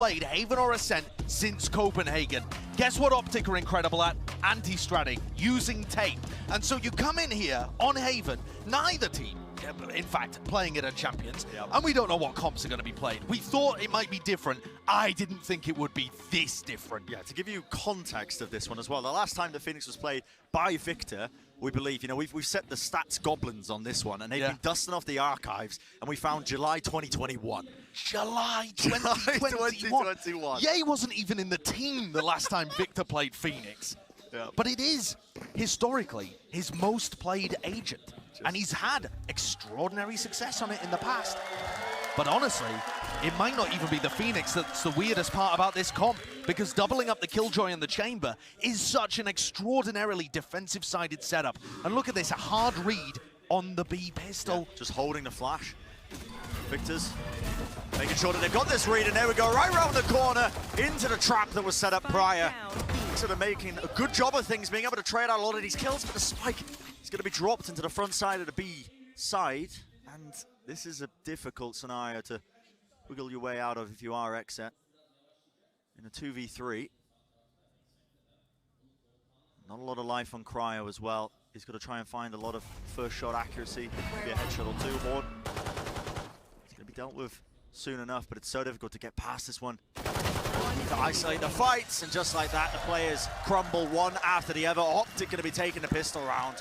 played Haven or Ascent since Copenhagen. Guess what OpTic are incredible at? Anti-stratting, using tape. And so you come in here on Haven, neither team, in fact, playing it at Champions, and we don't know what comps are going to be played. We thought it might be different. I didn't think it would be this different. Yeah, to give you context of this one as well, the last time the Phoenix was played by Victor, we believe, you know, we've set the stats goblins on this one, and they've been dusting off the archives, and we found July 2021. July 2021. 2021. Ye wasn't even in the team the last time Victor played Phoenix. But it is, historically, his most played agent. And he's had extraordinary success on it in the past. But honestly, it might not even be the Phoenix that's the weirdest part about this comp, because doubling up the Killjoy in the chamber is such an extraordinarily defensive-sided setup. And look at this, a hard read on the B pistol. Yeah, just holding the flash. Victor's making sure that they've got this read, and there we go, right around the corner, into the trap that was set up prior. Sort of making a good job of things, being able to trade out a lot of these kills, but the spike is going to be dropped into the front side of the B side, and this is a difficult scenario to wiggle your way out of if you are XSET in a 2v3. Not a lot of life on Cryo as well. He's got to try and find a lot of first shot accuracy. Maybe a headshot or two. Horn. It's going to be dealt with soon enough, but it's so difficult to get past this one. To isolate the fights, and just like that, the players crumble one after the other. OpTic going to be taking the pistol round.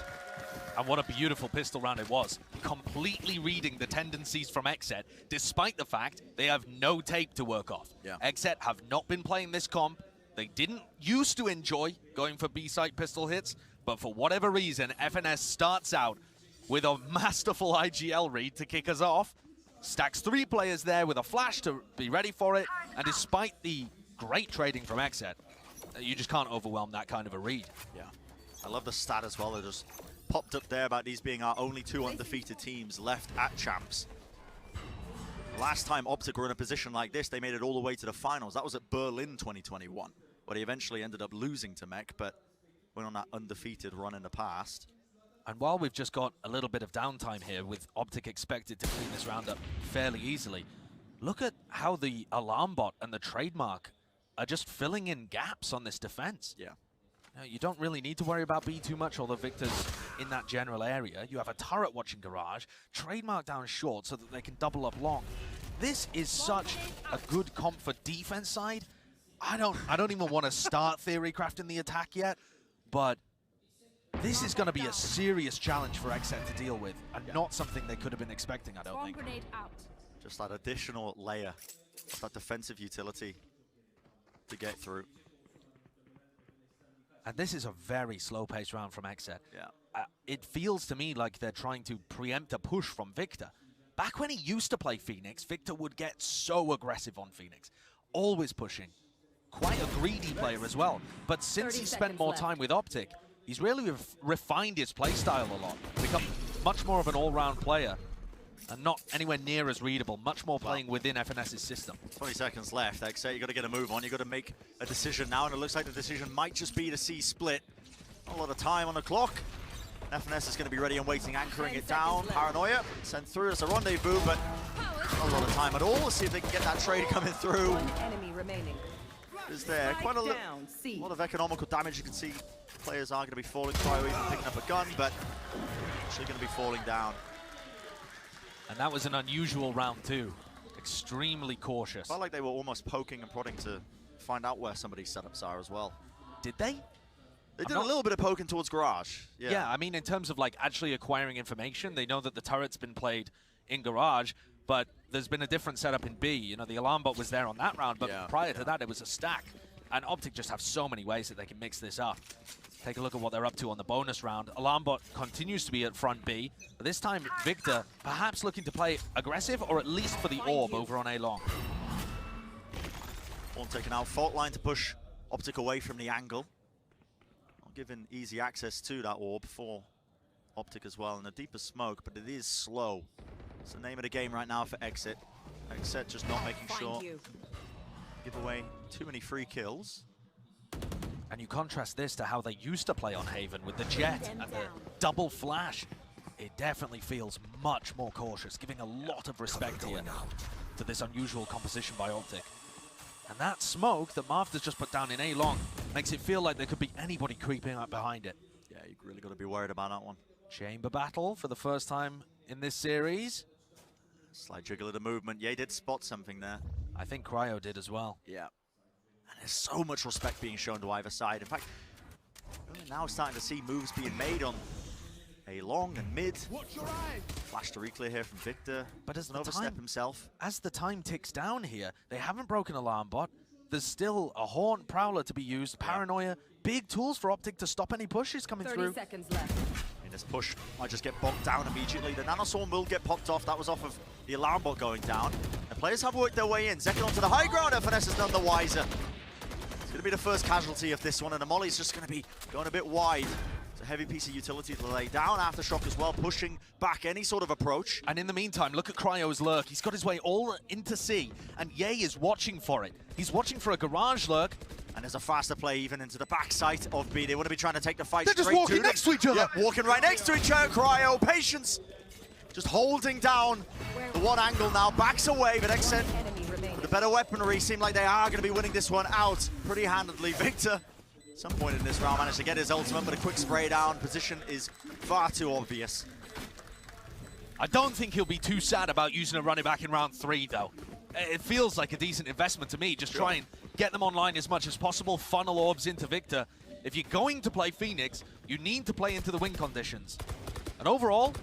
And what a beautiful pistol round it was. Completely reading the tendencies from XSET, despite the fact they have no tape to work off. XSET have not been playing this comp. They didn't used to enjoy going for B-site pistol hits, but for whatever reason, FNS starts out with a masterful IGL read to kick us off. Stacks 3 players there with a flash to be ready for it, and despite the great trading from XSET, you just can't overwhelm that kind of a read. Yeah, I love the stat as well. They just popped up there about these being our only 2 undefeated teams left at Champs. Last time OpTic were in a position like this, they made it all the way to the finals. That was at Berlin 2021, where they eventually ended up losing to Mech, but went on that undefeated run in the past. And while we've just got a little bit of downtime here, with OpTic expected to clean this round up fairly easily, look at how the alarm bot and the trademark are just filling in gaps on this defense. Yeah. Now, you don't really need to worry about B too much, although Victor's in that general area. You have a turret watching Garage, trademark down short so that they can double up long. This is such a good comp for defense side. I don't even want to start theory crafting the attack yet, but this is going to be a serious challenge for XSET to deal with, and not something they could have been expecting, I don't think. Just that additional layer of that defensive utility to get through. And this is a very slow-paced round from XSET. Yeah. It feels to me like they're trying to preempt a push from Victor. Back when he used to play Phoenix, Victor would get so aggressive on Phoenix, always pushing. Quite a greedy player as well. But since he's spent more time with OpTic, he's really refined his playstyle a lot, become much more of an all-round player, and not anywhere near as readable, much more playing within FNS's system. 20 seconds left, XSET, you got to get a move on, you got to make a decision now, and it looks like the decision might just be to see split. Not a lot of time on the clock. FNS is going to be ready and waiting, anchoring it down. Paranoia sent through as a rendezvous, but not a lot of time at all. Let's see if they can get that trade coming through. Enemy remaining. Is there quite a lot of economical damage? You can see players are going to be falling. Cryo even picking up a gun, but actually going to be falling down. And that was an unusual round too. Extremely cautious. Felt like they were almost poking and prodding to find out where somebody's setups are as well. Did they? They did a little bit of poking towards Garage. Yeah, I mean, in terms of like actually acquiring information, they know that the turret's been played in Garage, but there's been a different setup in B. You know, the alarm bot was there on that round, but prior to that, it was a stack. And OpTic just have so many ways that they can mix this up. Take a look at what they're up to on the bonus round. Alarmbot continues to be at front B, but this time Victor perhaps looking to play aggressive, or at least for the orb over on A long. Horn taken out, fault line to push OpTic away from the angle. Not giving easy access to that orb for OpTic as well, and a deeper smoke, but it is slow. It's the name of the game right now for XSET. XSET just not making sure give away too many free kills. And you contrast this to how they used to play on Haven with the Jet and the double flash. It definitely feels much more cautious, giving a lot of respect here to this unusual composition by OpTic. And And that smoke that Marv's just put down in A long makes it feel like there could be anybody creeping up behind it. Yeah, you really got to be worried about that one. Chamber battle for the first time in this series. Slight jiggle of the movement. Yeah, he did spot something there. I think Cryo did as well. Yeah. And there's so much respect being shown to either side. In fact, we're now starting to see moves being made on A long and mid. Flash to reclear here from Victor. But as an the overstep time, himself. As the time ticks down here, they haven't broken Alarm Bot. There's still a Haunt Prowler to be used, Paranoia, big tools for OpTic to stop any pushes coming 30 through. seconds left. And this push might just get bogged down immediately. The Nanoswarm will get popped off. That was off of the Alarm Bot going down. The players have worked their way in. Zekon onto the high ground. FNS is none the wiser. It's going to be the first casualty of this one, and the Molly's just going to be going a bit wide. It's a heavy piece of utility to lay down. Aftershock as well, pushing back any sort of approach. And in the meantime, look at Cryo's lurk. He's got his way all into C, and Ye is watching for it. He's watching for a garage lurk. And there's a faster play even into the backside of B. They want to be trying to take the fight They're straight just walking to next to each other. Yep, walking right next to each other. Cryo, patience. Just holding down the one angle now. Backs away, but XSET with the better weaponry seem like they are going to be winning this one out pretty handedly. Victor, at some point in this round, managed to get his ultimate, but a quick spray down. Position is far too obvious. I don't think he'll be too sad about using a running back in round 3, though. It feels like a decent investment to me. Just try and get them online as much as possible, funnel orbs into Victor. If you're going to play Phoenix, you need to play into the win conditions. And overall,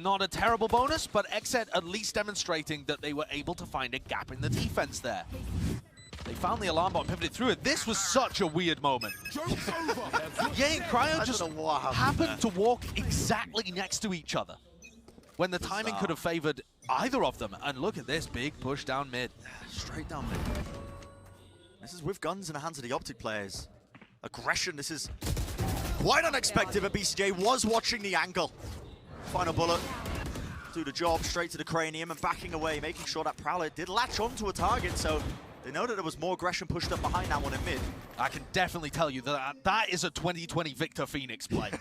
not a terrible bonus, but XSET at least demonstrating that they were able to find a gap in the defense there. They found the Alarm Bot, pivoted through it. This was such a weird moment. Yeah, Cryo just happened to walk exactly next to each other when the timing could have favored either of them. And look at this big push down mid. Straight down mid. This is with guns in the hands of the OpTic players. Aggression, this is quite unexpected, but BCJ was watching the angle. Final bullet, do the job, straight to the cranium and backing away, making sure that Prowler did latch onto a target, so they know that there was more aggression pushed up behind that one in mid. I can definitely tell you that that is a 2020 Victor Phoenix play.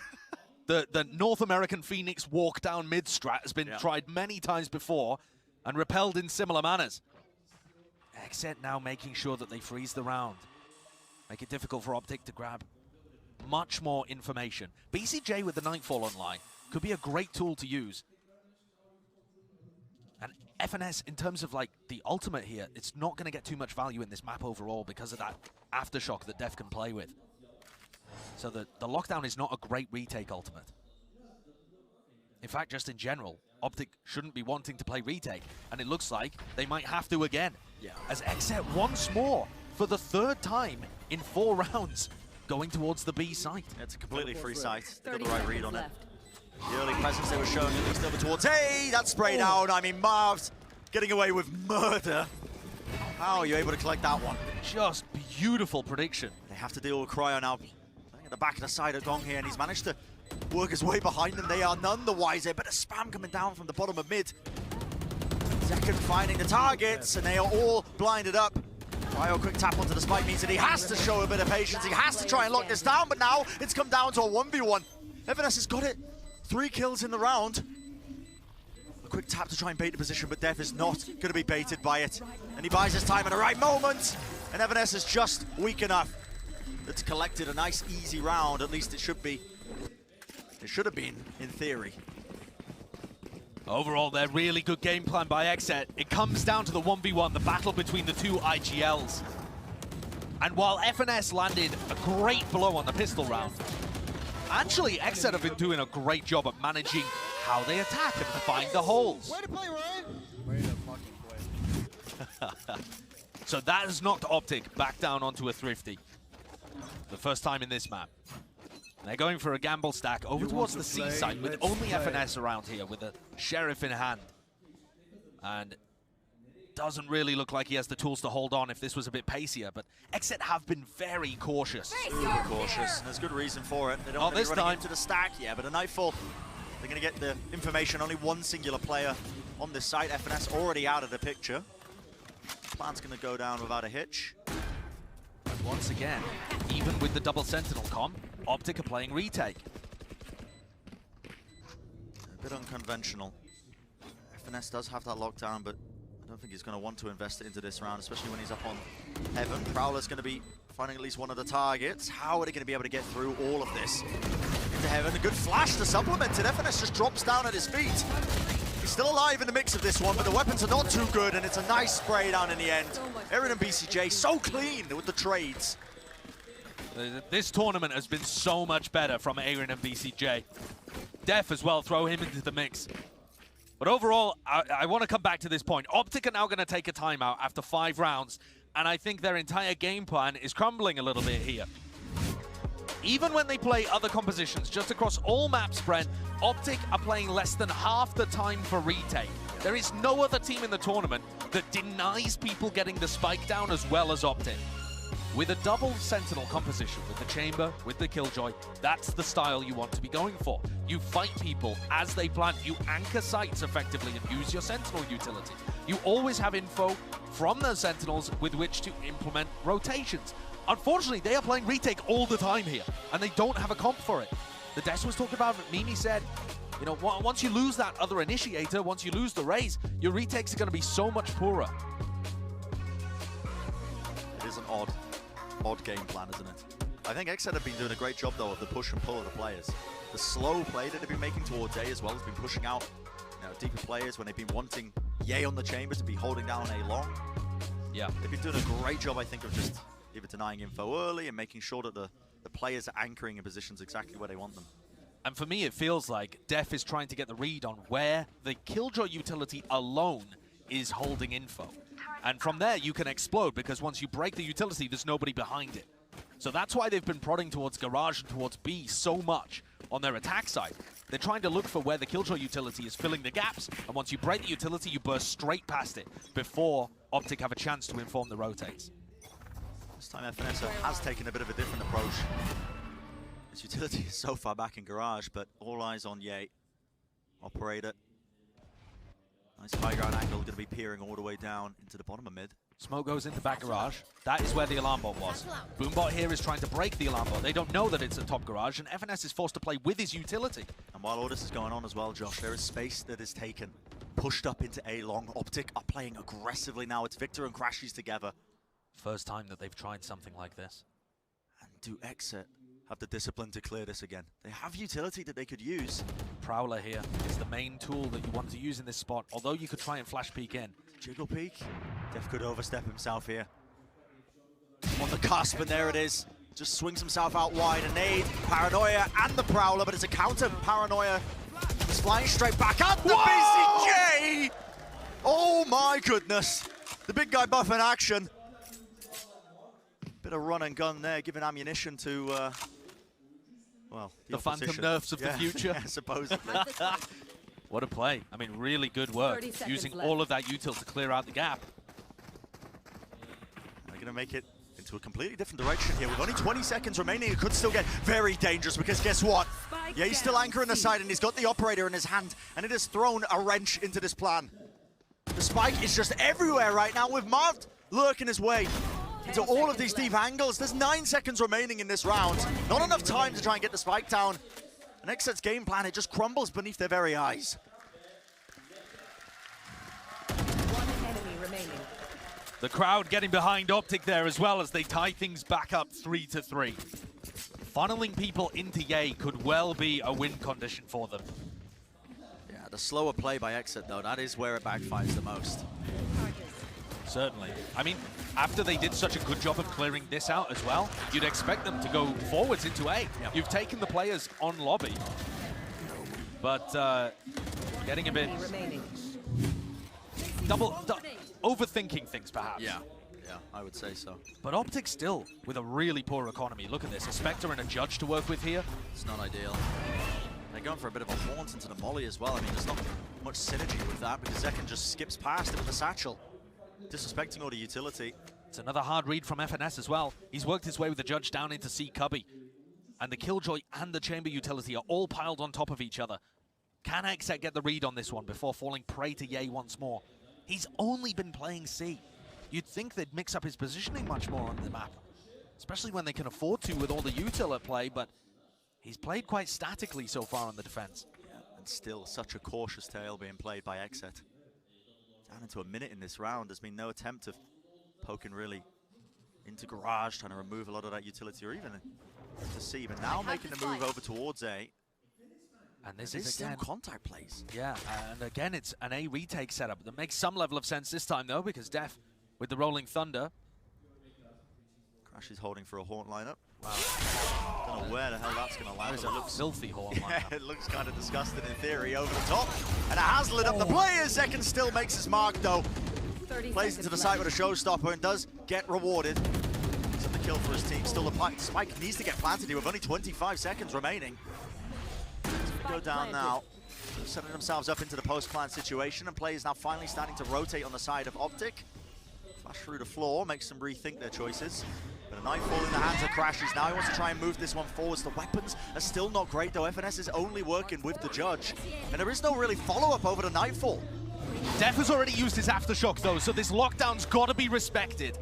The North American Phoenix walk down mid strat has been tried many times before and repelled in similar manners. XSET now making sure that they freeze the round. Make it difficult for OpTic to grab much more information. BCJ with the Nightfall online could be a great tool to use. And FNS, in terms of like the ultimate here, it's not going to get too much value in this map overall because of that aftershock that Def can play with. So the lockdown is not a great retake ultimate. In fact, just in general, OpTic shouldn't be wanting to play retake, and it looks like they might have to again. Yeah. As XSET once more, for the 3rd time in 4 rounds, going towards the B site. It's a completely free site. They got the right read on it. The early presence they were showing at least over towards A. That spray down. I mean, Marv's getting away with murder. How are you able to collect that one? Just beautiful prediction. They have to deal with Cryo now. At the back of the side of Gong here, and he's managed to work his way behind them. They are none the wiser, but a spam coming down from the bottom of mid. Zekon finding the targets, and they are all blinded up. Cryo quick tap onto the spike means that he has to show a bit of patience. He has to try and lock this down, but now it's come down to a 1v1. FNS has got it. 3 kills in the round. A quick tap to try and bait the position, but Def is not going to be baited by it. And he buys his time at the right moment, and FNS is just weak enough. It's collected a nice, easy round. At least it should be. It should have been, in theory. Overall, they're really good game plan by XSET. It comes down to the 1v1, the battle between the 2 IGLs. And while FNS landed a great blow on the pistol round, actually, XSET have been doing a great job at managing how they attack and find the holes. Way to play, Ryan! Way to fucking play. So that has knocked OpTic back down onto a Thrifty. The first time in this map. They're going for a gamble stack over towards the C side with only FNS around here with a Sheriff in hand. And doesn't really look like he has the tools to hold on if this was a bit pacier, but XSET have been very cautious. Super cautious. There's good reason for it. They don't Not this running time. into the stack, yeah, but a Nightfall. They're going to get the information. Only one singular player on this site. FNS already out of the picture. Plan's going to go down without a hitch. Once again, even with the double Sentinel comp, OpTic are playing retake. A bit unconventional. FNS does have that lockdown, but I don't think he's going to want to invest it into this round, especially when he's up on Heaven. Prowler's going to be finding at least one of the targets. How are they going to be able to get through all of this? Into Heaven, a good flash to supplement it. FNS just drops down at his feet. He's still alive in the mix of this one, but the weapons are not too good, and it's a nice spray down in the end. Aaron and BCJ so clean with the trades. This tournament has been so much better from Aaron and BCJ. Def as well, throw him into the mix. But overall, I want to come back to this point. OpTic are now going to take a timeout after 5 rounds, and I think their entire game plan is crumbling a little bit here. Even when they play other compositions, just across all maps, Brent, OpTic are playing less than half the time for retake. There is no other team in the tournament that denies people getting the spike down as well as OpTic. With a double Sentinel composition, with the Chamber, with the Killjoy, that's the style you want to be going for. You fight people as they plant, you anchor sites effectively and use your Sentinel utility. You always have info from those Sentinels with which to implement rotations. Unfortunately, they are playing retake all the time here, and they don't have a comp for it. The Des was talking about it, Mimi said, you know, once you lose that other initiator, once you lose the raise, your retakes are going to be so much poorer. It is an odd game plan, isn't it? I think XSET have been doing a great job, though, of the push and pull of the players. The slow play that they've been making towards A as well has been pushing out, you know, deeper players when they've been wanting Ye on the Chambers to be holding down A long. Yeah. They've been doing a great job, I think, of just either denying info early and making sure that the players are anchoring in positions exactly where they want them. And for me, it feels like Def is trying to get the read on where the Killjoy utility alone is holding info. And from there, you can explode, because once you break the utility, there's nobody behind it. So that's why they've been prodding towards Garage and towards B so much on their attack side. They're trying to look for where the Killjoy utility is filling the gaps, and once you break the utility, you burst straight past it before OpTic have a chance to inform the rotates. This time FNS has taken a bit of a different approach. His utility is so far back in Garage, but all eyes on Ye. Operator. Nice high ground angle, going to be peering all the way down into the bottom of mid. Smoke goes into back Garage. That is where the alarm bot was. Boombot here is trying to break the alarm bot. They don't know that it's a top Garage, and FNS is forced to play with his utility. And while all this is going on as well, Josh, there is space that is taken, pushed up into A long. OpTic are playing aggressively now. It's Victor and Crashies together. First time that they've tried something like this. And do XSET have the discipline to clear this again? They have utility that they could use. Prowler here is the main tool that you want to use in this spot, although you could try and flash peek in. Jiggle peek. Def could overstep himself here. On the cusp, and there it is. Just swings himself out wide. A nade, Paranoia, and the Prowler, but it's a counter. Paranoia is flying straight back at the BCJ! Oh my goodness. The big guy buff in action. Bit of run and gun there, giving ammunition to, well, the phantom nerfs of the future. Yeah, supposedly. What a play. I mean, really good work. Using all of that util to clear out the gap. They're going to make it into a completely different direction here. With only 20 seconds remaining, it could still get very dangerous, because guess what? Yeah, he's still anchoring the side, and he's got the operator in his hand, and it has thrown a wrench into this plan. The spike is just everywhere right now, with Marv lurking his way into all of these deep angles. There's 9 seconds remaining in this round. Not enough time to try and get the spike down. And XSET's game plan, it just crumbles beneath their very eyes. One enemy remaining. The crowd getting behind OpTic there as well as they tie things back up 3-3. Funneling people into Ye could well be a win condition for them. Yeah, the slower play by XSET though, that is where it backfires the most. Certainly. I mean, after they did such a good job of clearing this out as well, you'd expect them to go forwards into A. Yep. You've taken the players on lobby, but getting a bit overthinking things perhaps. Yeah, I would say so. But OpTic still with a really poor economy. Look at this, a Spectre and a Judge to work with here. It's not ideal. They're going for a bit of a haunt into the molly as well. I mean, there's not much synergy with that, because Zekken just skips past it with the satchel. Disrespecting all the utility. It's another hard read from FNS as well. He's worked his way with the Judge down into C Cubby. And the Killjoy and the Chamber utility are all piled on top of each other. Can XSET get the read on this one before falling prey to Ye once more? He's only been playing C. You'd think they'd mix up his positioning much more on the map, especially when they can afford to with all the util at play, but he's played quite statically so far on the defense. Yeah, and still such a cautious tale being played by XSET. Down into a minute in this round. There's been no attempt of poking really into Garage, trying to remove a lot of that utility, or even to C. But now making the move over towards A. And this is is again still contact plays. Yeah, and again, it's an A retake setup that makes some level of sense this time, though, because Def with the Rolling Thunder. Crash is holding for a Haunt lineup. Wow. Don't know where the hell that's going to land. That is a filthy horn Yeah, lineup. it looks kind of disgusting in theory over the top. And it has lit up the players. Second still makes his mark, though. 30 Plays into the seconds site left. with a showstopper and does get rewarded. So the kill for his team. Still a spike needs to get planted here with only 25 seconds remaining. Go down now, setting themselves up into the post-plant situation, and players now finally starting to rotate on the side of OpTic. Flash through the floor, makes them rethink their choices. But a nightfall in the hands of Crashes. Now he wants to try and move this one forwards. The weapons are still not great, though. FNS is only working with the judge. And there is no really follow-up over the nightfall. Def has already used his aftershock, though, so this lockdown's got to be respected.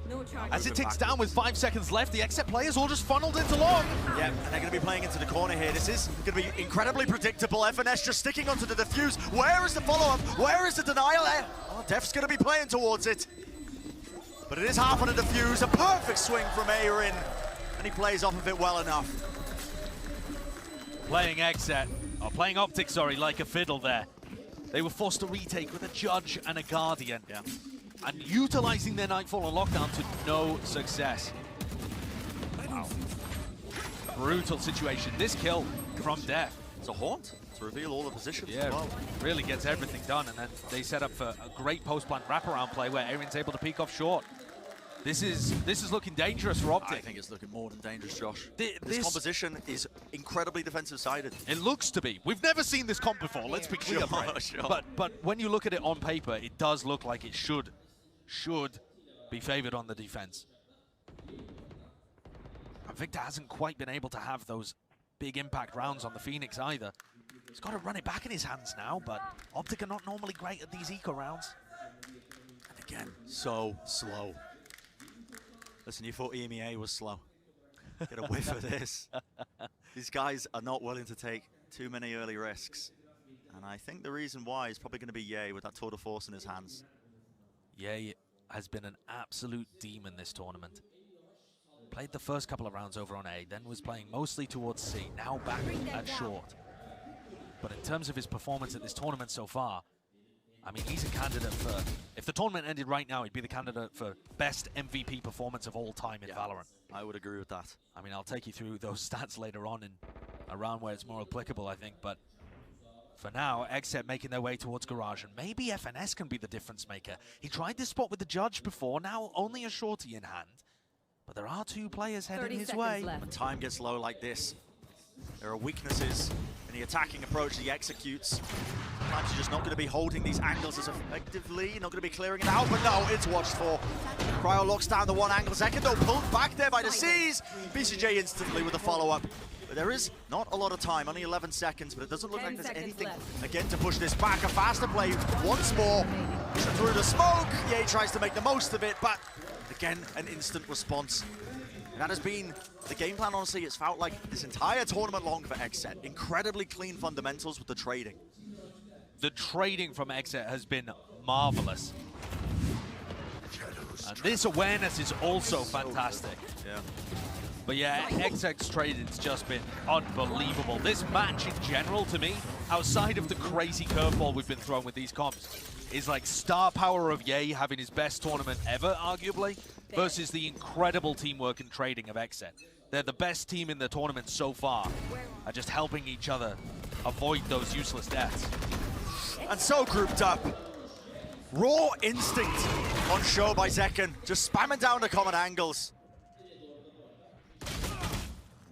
No charge. As it ticks down with 5 seconds left, the XSET players all just funneled into long. Yeah, and they're going to be playing into the corner here. This is going to be incredibly predictable. FNS just sticking onto the defuse. Where is the follow-up? Where is the denial? Oh, Def's going to be playing towards it. But it is half on a defuse. A perfect swing from Aaron. And he plays off of it well enough. Playing XSET, or playing OpTic, sorry, like a fiddle there. They were forced to retake with a judge and a guardian. Yeah. And utilizing their nightfall and lockdown to no success. Wow. Brutal situation. This kill from Def. It's a Haunt to reveal all the positions Yeah, as well. really gets everything done, and then they set up for a great post-plant wraparound play where Aaron's able to peek off short. This is looking dangerous for OpTic. I think it's looking more than dangerous, Josh. This This composition is incredibly defensive-sided. It looks to be. We've never seen this comp before, let's be clear. Sure, sure. But when you look at it on paper, it does look like it should be favored on the defense. And Victor hasn't quite been able to have those big impact rounds on the Phoenix either. He's got to run it back in his hands now, but OpTic are not normally great at these eco rounds. And again, so slow. Listen, you thought EMEA was slow. Get a whiff of this. These guys are not willing to take too many early risks. And I think the reason why is probably going to be Ye with that tour de force in his hands. Ye has been an absolute demon this tournament. Played the first couple of rounds over on A, then was playing mostly towards C, now back at short. But in terms of his performance at this tournament so far, I mean, he's a candidate for, if the tournament ended right now, he'd be the candidate for best MVP performance of all time in Valorant. I would agree with that. I mean, I'll take you through those stats later on in a round where it's more applicable, I think, but for now, XSET making their way towards Garage, and maybe FNS can be the difference maker. He tried this spot with the judge before, now only a shorty in hand. But there are 2 players heading his way. When time gets low like this, there are weaknesses in the attacking approach that he executes. Sometimes you're just not going to be holding these angles as effectively, not going to be clearing it out, but no, it's watched for. Cryo locks down the one angle. Second, though, pulled back there by the C's. BCJ instantly with a follow-up. But there is not a lot of time, only 11 seconds, but it doesn't look like there's anything, again, to push this back. A faster play once more. Through the smoke, Ye tries to make the most of it, but again, an instant response. And that has been the game plan, honestly. It's felt like this entire tournament long for XSET. Incredibly clean fundamentals with the trading. The trading from XSET has been marvelous. And this awareness is also fantastic. Yeah. But yeah, XSET's trading's just been unbelievable. This match in general, to me, outside of the crazy curveball we've been throwing with these comps, is like star power of Ye having his best tournament ever, arguably, versus the incredible teamwork and trading of XSET. They're the best team in the tournament so far, are just helping each other avoid those useless deaths. And so grouped up. Raw instinct on show by Zekken, just spamming down the common angles.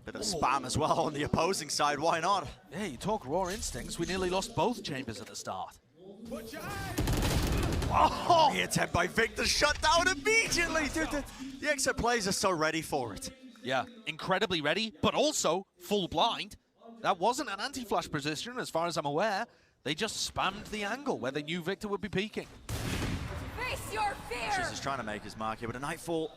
Bit of spam as well on the opposing side, why not? Yeah, you talk raw instincts, we nearly lost both chambers at the start. Oh, the attempt by Victor shut down immediately. Dude, the XSET players are so ready for it. Yeah, incredibly ready, but also full blind. That wasn't an anti-flash position as far as I'm aware. They just spammed the angle where they knew Victor would be peeking. Face your fear! Just trying to make his mark here, but a Nightfall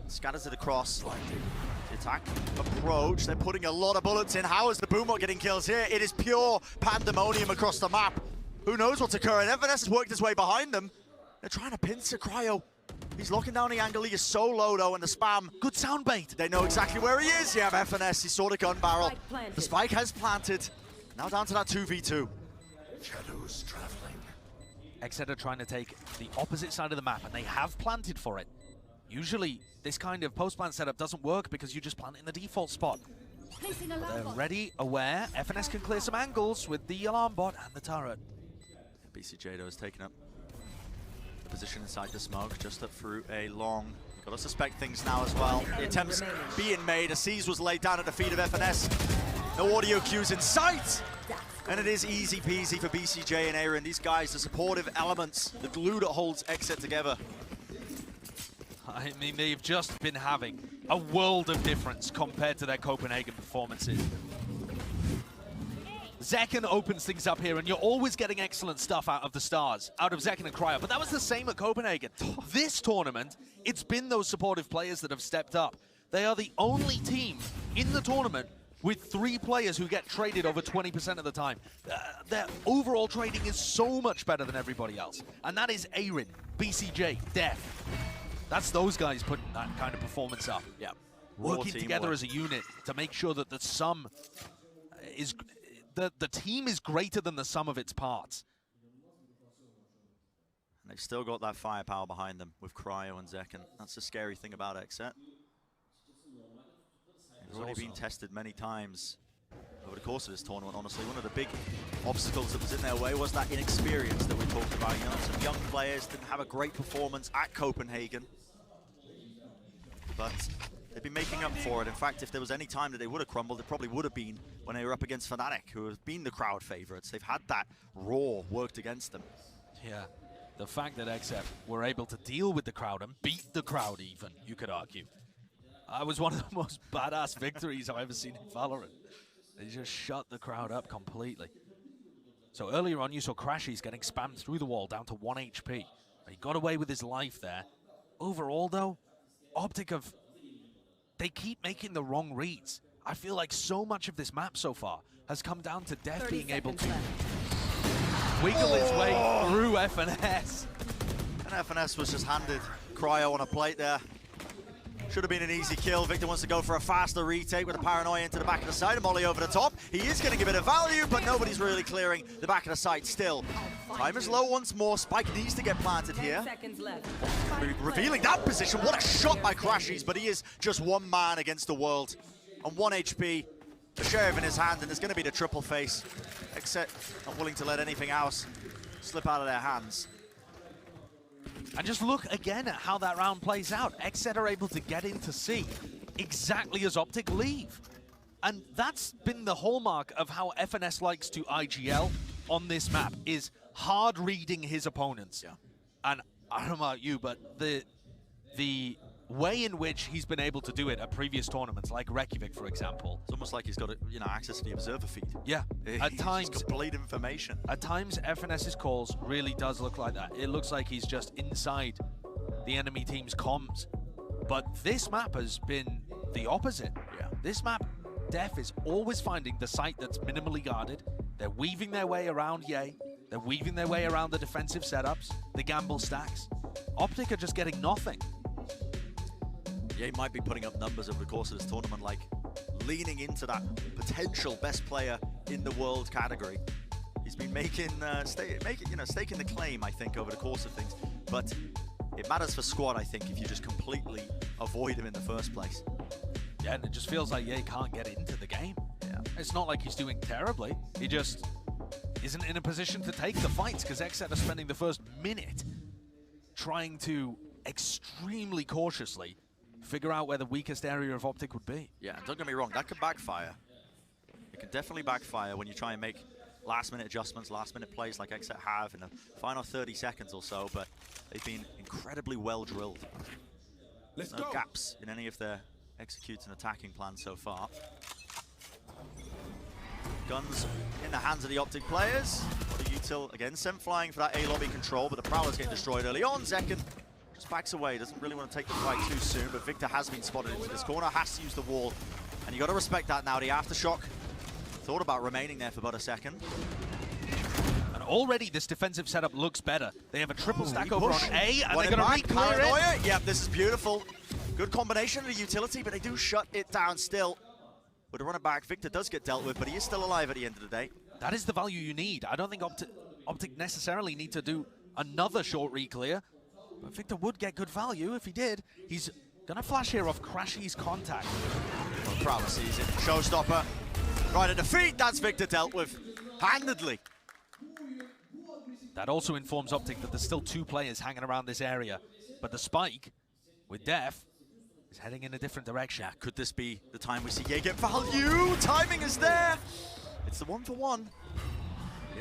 scatters it across. The attack approach, they're putting a lot of bullets in. How is the Boomot getting kills here? It is pure pandemonium across the map. Who knows what's occurring? FNS has worked his way behind them. They're trying to pincer Cryo. He's locking down the angle. He is so low, though, and the spam. Good sound bait. They know exactly where he is. Yeah, FNS, he saw the gun barrel. The spike has planted. Now down to that 2v2. Shadows traveling. XSET are trying to take the opposite side of the map, and they have planted for it. Usually, this kind of post-plant setup doesn't work because you just plant in the default spot. They're ready, aware. FNS can clear some angles with the alarm bot and the turret. BCJ, though, is taking up the position inside the smoke, just up through a long. Got to suspect things now as well. The attempts being made. A seize was laid down at the feet of FNS. No audio cues in sight. And it is easy peasy for BCJ and Aaron. These guys, the supportive elements, the glue that holds XSET together. I mean, they've just been having a world of difference compared to their Copenhagen performances. Zekken opens things up here, and you're always getting excellent stuff out of the stars, out of Zekken and Cryo, but that was the same at Copenhagen. This tournament, it's been those supportive players that have stepped up. They are the only team in the tournament with 3 players who get traded over 20% of the time. Their overall trading is so much better than everybody else, and that is Aaron, BCJ, Def. That's those guys putting that kind of performance up. Yeah. Working together as a unit to make sure that the sum is... The team is greater than the sum of its parts. And they've still got that firepower behind them with Cryo and Zekken. That's the scary thing about XSET. It's already been tested many times over the course of this tournament, honestly. One of the big obstacles that was in their way was that inexperience that we talked about. You know, some young players didn't have a great performance at Copenhagen, but they've been making up for it. In fact, if there was any time that they would have crumbled, it probably would have been when they were up against Fnatic, who have been the crowd favorites. They've had that raw worked against them. Yeah, the fact that XSET were able to deal with the crowd and beat the crowd even, you could argue. Was one of the most badass victories I've ever seen in VALORANT. They just shut the crowd up completely. So earlier on, you saw Crashies getting spammed through the wall down to 1 HP. He got away with his life there. Overall, though, OpTic they keep making the wrong reads. I feel like so much of this map so far has come down to Def being able to wiggle his way through FNS. And FNS was just handed Cryo on a plate there. Should have been an easy kill. Victor wants to go for a faster retake with a paranoia into the back of the site. A molly over the top. He is going to give it a value, but nobody's really clearing the back of the site still. Time is low once more. Spike needs to get planted here. Revealing that position. What a shot by Crashies, but he is just one man against the world. On 1 HP, the sheriff in his hand, and there's going to be the triple face. XSET not willing to let anything else slip out of their hands. And just look again at how that round plays out. XSET are able to get into C exactly as OpTic leave. And that's been the hallmark of how FNS likes to IGL on this map, is hard reading his opponents. Yeah. And I don't know about you, but the way in which he's been able to do it at previous tournaments, like Reykjavik, for example. It's almost like he's got access to the observer feed. Yeah, at times. Complete information. At times, FNS's calls really does look like that. It looks like he's just inside the enemy team's comms. But this map has been the opposite. Yeah. This map, Def is always finding the site that's minimally guarded. They're weaving their way around Ye. They're weaving their way around the defensive setups, the gamble stacks. OpTic are just getting nothing. Yeah, he might be putting up numbers over the course of this tournament, like leaning into that potential best player in the world category. He's been making, staking the claim, I think, over the course of things. But it matters for squad, I think, if you just completely avoid him in the first place. Yeah, and it just feels like Ye can't get into the game. Yeah. It's not like he's doing terribly. He just isn't in a position to take the fights because XSET are spending the first minute trying to extremely cautiously figure out where the weakest area of OpTic would be. Yeah, and don't get me wrong, that could backfire. It can definitely backfire when you try and make last-minute adjustments, last-minute plays like XSET have in the final 30 seconds or so, but they've been incredibly well-drilled. There's no gaps in any of their executes and attacking plans so far. Guns in the hands of the OpTic players. What a util, again, sent flying for that A-lobby control, but the Prowler's getting destroyed early on. Zekken just backs away, doesn't really want to take the fight too soon, but Victor has been spotted into this corner, has to use the wall, and you got to respect that now. The aftershock thought about remaining there for about a second. And already this defensive setup looks better. They have a triple stack over on A, and One they're going to in back, re-clear it. Paranoia. Yep, this is beautiful. Good combination of the utility, but they do shut it down still. With a run it back, Victor does get dealt with, but he is still alive at the end of the day. That is the value you need. I don't think OpTic necessarily need to do another short re-clear, but Victor would get good value if he did. He's going to flash here off Crashy's contact. Well, Crowder sees it. Showstopper. Right at the feet. That's Victor dealt with handedly. That also informs OpTic that there's still 2 players hanging around this area, but the spike with Def is heading in a different direction. Yeah, could this be the time we see Ye get value? Timing is there. It's the 1-for-1.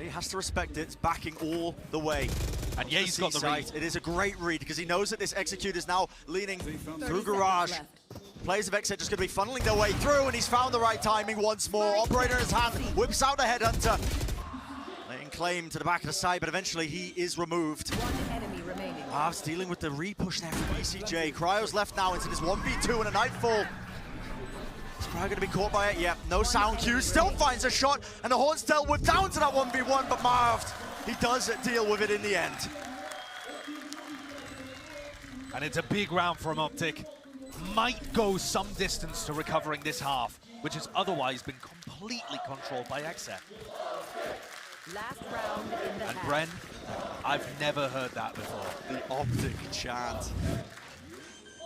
Ye has to respect it. It's backing all the way. And Ye's got the read. It is a great read because he knows that this execute is now leaning through Garage. Players of XSET just going to be funneling their way through, and he's found the right timing once more. Operator in his hand, whips out a headhunter. Laying claim to the back of the side, but eventually he is removed. One enemy remaining. Mavs dealing with the re-push there from ECJ. Cryo's left now into this 1v2 and a Nightfall. Is Cryo going to be caught by it? Yep, no sound cue. Still finds a shot, and the Horn's dealt with down to that 1v1, but Marv, he does deal with it in the end. And it's a big round from OpTic. Might go some distance to recovering this half, which has otherwise been completely controlled by XSET. Last round in the And half. Bren, I've never heard that before. The OpTic chant.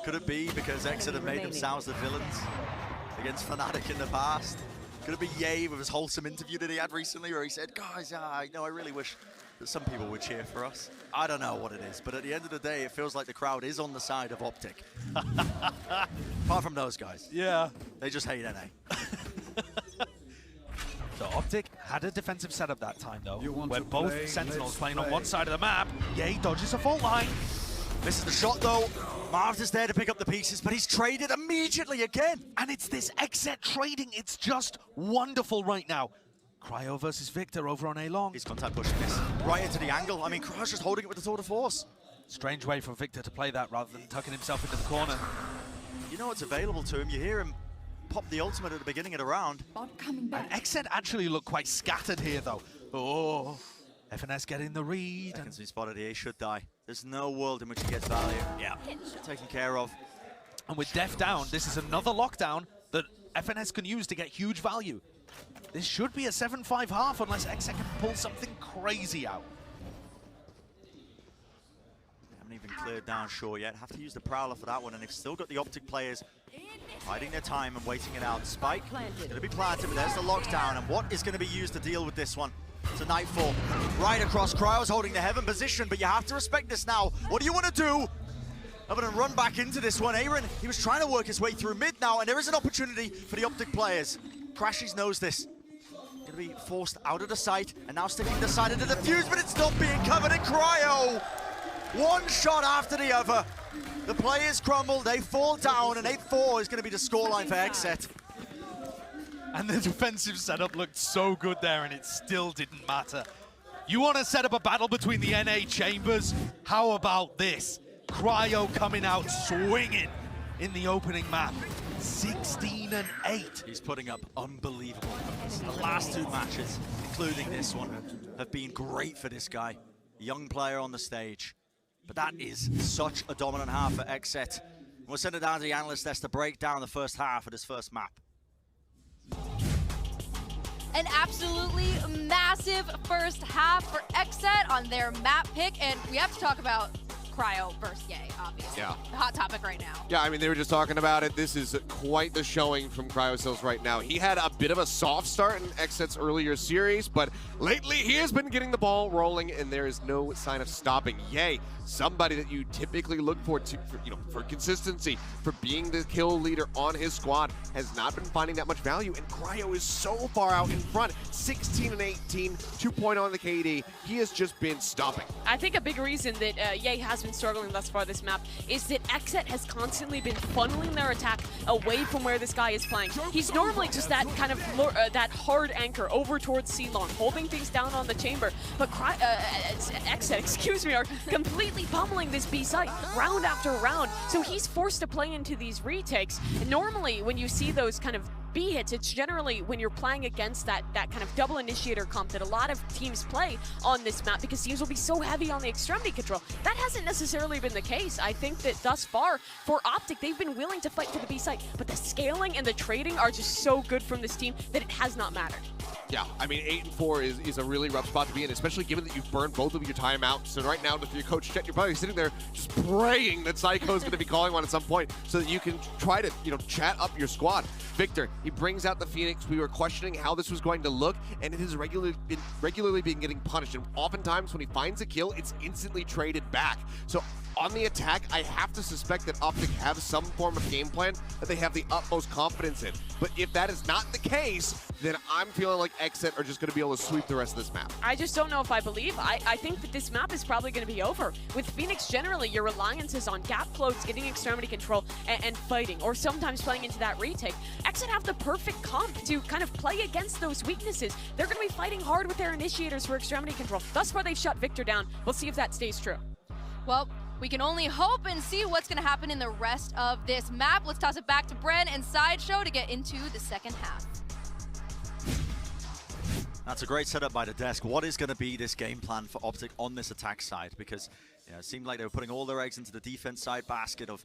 Could it be because XSET have made themselves the villains against Fnatic in the past? Could it be Ye with his wholesome interview that he had recently where he said, guys, I really wish that some people would cheer for us. I don't know what it is, but at the end of the day, it feels like the crowd is on the side of OpTic. Apart from those guys. Yeah. They just hate NA. So OpTic had a defensive setup that time, though, You want where to both play? Sentinels Let's playing on play. one side of the map. Ye dodges a fault line. Misses the shot, though. Marv is there to pick up the pieces, but he's traded immediately again. And it's this XSET trading. It's just wonderful right now. Cryo versus Victor over on A long. He's contact pushing this right into the angle. I mean, Cryo's just holding it with the tour de force. Strange way for Victor to play that rather than tucking himself into the corner. You know what's available to him. You hear him pop the ultimate at the beginning of the round. Bot coming back. XSET actually look quite scattered here, though. Oh, FNS getting the read. Seconds he spotted, he should die. There's no world in which he gets value. Yeah, taken care of. And with Def down, this is another lockdown that FNS can use to get huge value. This should be a 7-5 half unless XSET can pull something crazy out. They haven't even cleared down shore yet. Have to use the Prowler for that one, and they've still got the OpTic players biding their time and waiting it out. Spike is going to be planted, but there's the lockdown, and what is going to be used to deal with this one? It's a Nightfall. Right across, Cryo's holding the heaven position, but you have to respect this now. What do you want to do? I'm going to run back into this one. Aaron, he was trying to work his way through mid now, and there is an opportunity for the OpTic players. Crashies knows this. Going to be forced out of the sight, and now sticking the side of the defuse, but it's not being covered in Cryo. One shot after the other. The players crumble, they fall down, and 8-4 is going to be the scoreline for XSET. And the defensive setup looked so good there, and it still didn't matter. You want to set up a battle between the NA chambers? How about this? Cryo coming out swinging in the opening map. 16-8. He's putting up unbelievable numbers. The last 2 matches, including this one, have been great for this guy. Young player on the stage. But that is such a dominant half for XSET. We'll send it down to the analyst desk to break down the first half of this first map. An absolutely massive first half for XSET on their map pick, and we have to talk about Cryo versus Ye, obviously. Yeah. The hot topic right now. Yeah, I mean, they were just talking about it. This is quite the showing from CryoSills right now. He had a bit of a soft start in XSET's earlier series, but lately he has been getting the ball rolling, and there is no sign of stopping. Ye, somebody that you typically look for for consistency, for being the kill leader on his squad, has not been finding that much value, and Cryo is so far out in front. 16-18, 2.0 on the KD. He has just been stomping. I think a big reason that Ye has been struggling thus far this map is that XSET has constantly been funneling their attack away from where this guy is playing. He's normally just that kind of that hard anchor over towards C-Long, holding things down on the chamber, but XSET, excuse me, are completely pummeling this B site round after round, so he's forced to play into these retakes. And normally when you see those kind of B hits, it's generally when you're playing against that kind of double initiator comp that a lot of teams play on this map because teams will be so heavy on the extremity control. That hasn't necessarily been the case. I think that thus far, for OpTic, they've been willing to fight for the B side, but the scaling and the trading are just so good from this team that it has not mattered. Yeah, I mean, 8-4 is a really rough spot to be in, especially given that you've burned both of your timeouts. So right now, with your coach Chet, you're probably sitting there just praying that Psycho's going to be calling one at some point so that you can try to, chat up your squad. Victor, he brings out the Phoenix. We were questioning how this was going to look, and it has regularly been getting punished. And oftentimes, when he finds a kill, it's instantly traded back. So on the attack, I have to suspect that OpTic have some form of game plan that they have the utmost confidence in. But if that is not the case, then I'm feeling like XSET are just going to be able to sweep the rest of this map. I just don't know if I believe. I think that this map is probably going to be over. With Phoenix, generally, your reliance is on gap close, getting extremity control, and fighting, or sometimes playing into that retake. XSET have the perfect comp to kind of play against those weaknesses. They're going to be fighting hard with their initiators for extremity control. Thus far, they've shut Victor down. We'll see if that stays true. Well, we can only hope and see what's going to happen in the rest of this map. Let's toss it back to Bren and Sideshow to get into the second half. That's a great setup by the desk. What is going to be this game plan for OpTic on this attack side? Because it seemed like they were putting all their eggs into the defense side basket of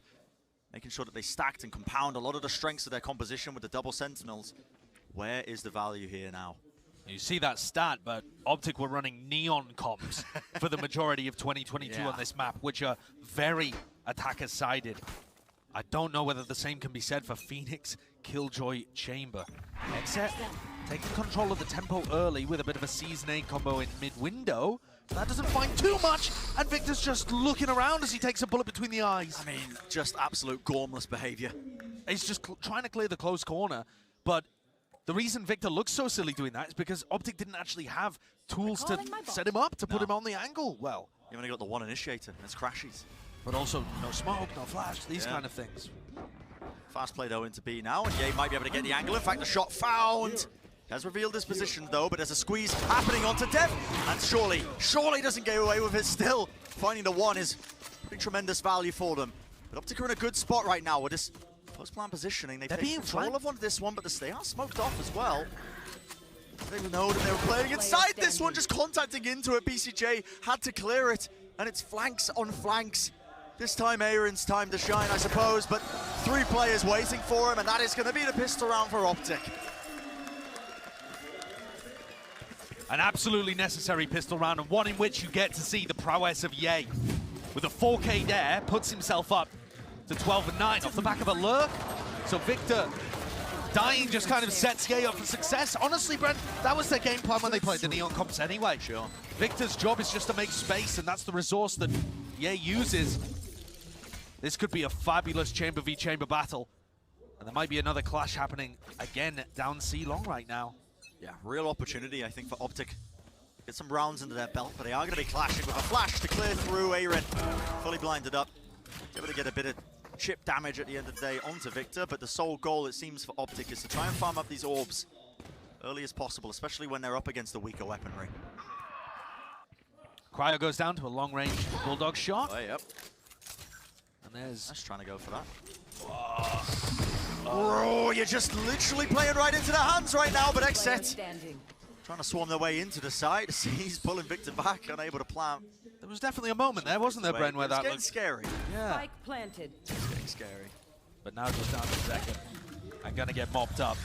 making sure that they stacked and compound a lot of the strengths of their composition with the double sentinels. Where is the value here now? You see that stat, but OpTic were running neon comps for the majority of 2022 on this map, which are very attacker-sided. I don't know whether the same can be said for Phoenix, Killjoy, Chamber. XSET taking control of the tempo early with a bit of a Season 8 combo in mid-window. That doesn't find too much, and Victor's just looking around as he takes a bullet between the eyes. I mean, just absolute gormless behavior. He's just trying to clear the close corner, but the reason Victor looks so silly doing that is because OpTic didn't actually have tools to set him up, to put him on the angle well. You only got the one initiator, and it's crashes. But also, no smoke, no flash, these kind of things. Fast play, though, into B now, and Ye might be able to get the angle. In fact, the shot found. Has revealed his position, though, but there's a squeeze happening onto Dev. And surely doesn't get away with it still. Finding the one is pretty tremendous value for them. But OpTic are in a good spot right now with this post-plan positioning. They've taken control of this one, but they are smoked off as well. They know that they were playing inside this one, just contacting into it. BCJ had to clear it, and it's flanks on flanks. This time, Aaron's time to shine, I suppose, but 3 players waiting for him, and that is going to be the pistol round for OpTic. An absolutely necessary pistol round, and one in which you get to see the prowess of Ye. With a 4K there, puts himself up to 12 and 9 off the back of a lurk. So Victor dying just kind of sets Ye up for success. Honestly, Brent, that was their game plan when they played the Neon comps anyway. Sure. Victor's job is just to make space, and that's the resource that Ye uses. This could be a fabulous Chamber v Chamber battle. And there might be another clash happening again down C long right now. Yeah, real opportunity, I think, for OpTic. Get some rounds into their belt, but they are going to be clashing with a flash to clear through. Aaron fully blinded up. Able to get a bit of chip damage at the end of the day onto Victor, but the sole goal, it seems, for OpTic is to try and farm up these orbs early as possible, especially when they're up against the weaker weaponry. Cryo goes down to a long-range Bulldog shot. Oh, yep. And there's... That's trying to go for that. Oh, you're just literally playing right into their hands right now, but XSET trying to swarm their way into the side. He's pulling Victor back, unable to plant. There was definitely a moment there, wasn't there, Bren, where that looked scary. Yeah. Spike planted. It's getting scary. But now just down to second. I'm going to get mopped up.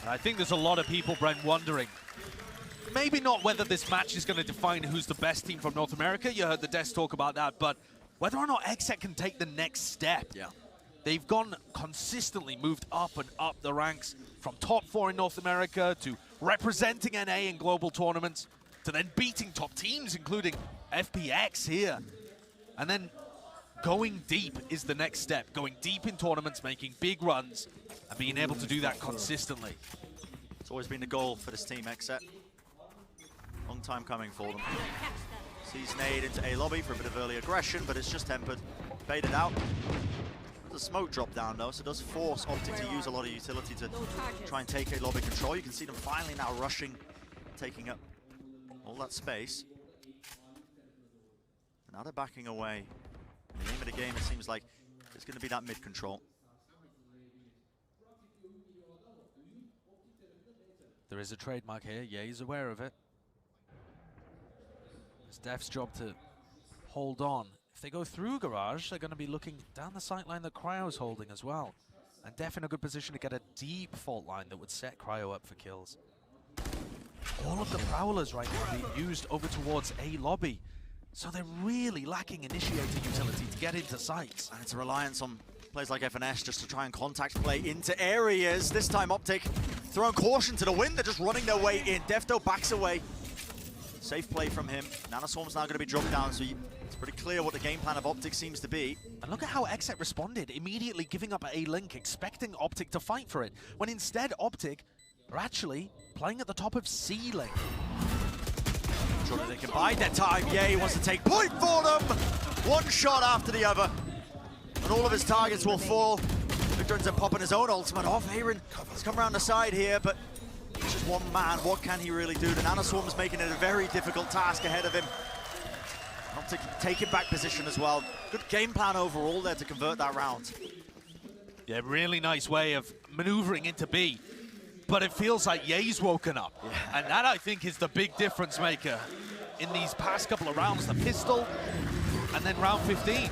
And I think there's a lot of people, Bren, wondering, maybe not whether this match is going to define who's the best team from North America. You heard the desk talk about that, but whether or not XSET can take the next step. Yeah. They've gone consistently, moved up and up the ranks from top 4 in North America to representing NA in global tournaments to then beating top teams, including FPX here. And then going deep is the next step. Going deep in tournaments, making big runs, and being able to do that consistently. It's always been the goal for this team, XSET. Long time coming for them. Sees nade into A lobby for a bit of early aggression, but it's just tempered. Baited out. The smoke drop down though, so it does force OpTic to use a lot of utility to try and take a lobby control. You can see them finally now rushing, taking up all that space. Now they're backing away. In the name of the game, it seems like it's going to be that mid control. There is a trademark here. Yeah, he's aware of it. It's Def's job to hold on. If they go through Garage, they're going to be looking down the sight line that Cryo's holding as well. And Def in a good position to get a deep fault line that would set Cryo up for kills. All of the Prowlers right now being used over towards A lobby. So they're really lacking initiator utility to get into sites. And it's a reliance on players like FNS just to try and contact play into areas. This time OpTic throwing caution to the wind. They're just running their way in. Defto backs away. Safe play from him. Nanoswarm's now going to be dropped down, so it's pretty clear what the game plan of OpTic seems to be. And look at how XSET responded, immediately giving up A link, expecting OpTic to fight for it, when instead OpTic are actually playing at the top of C link. Sure that they can bide their time. Yeah, he wants to take point for them. One shot after the other. And all of his targets will fall. Victor ends up popping his own ultimate off. Aaron has come around the side here, but it's just one man. What can he really do? The Nanoswarm's making it a very difficult task ahead of him. OpTic taking back position as well. Good game plan overall there to convert that round. Yeah, really nice way of maneuvering into B. But it feels like Ye's woken up. Yeah. And that, I think, is the big difference maker in these past couple of rounds. The pistol, and then round 15.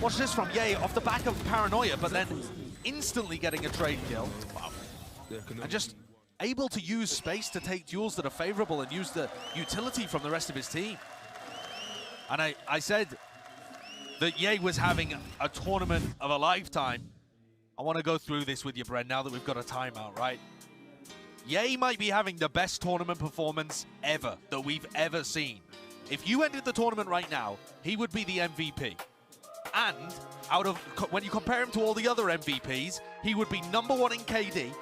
Watch this from Ye off the back of paranoia, but then instantly getting a trade kill. Wow. And just able to use space to take duels that are favorable and use the utility from the rest of his team. And I said that Ye was having a tournament of a lifetime. I want to go through this with you, Bren, now that we've got a timeout, right? Ye might be having the best tournament performance ever, that we've ever seen. If you ended the tournament right now, he would be the MVP. And out of when you compare him to all the other MVPs, he would be #1 in KD,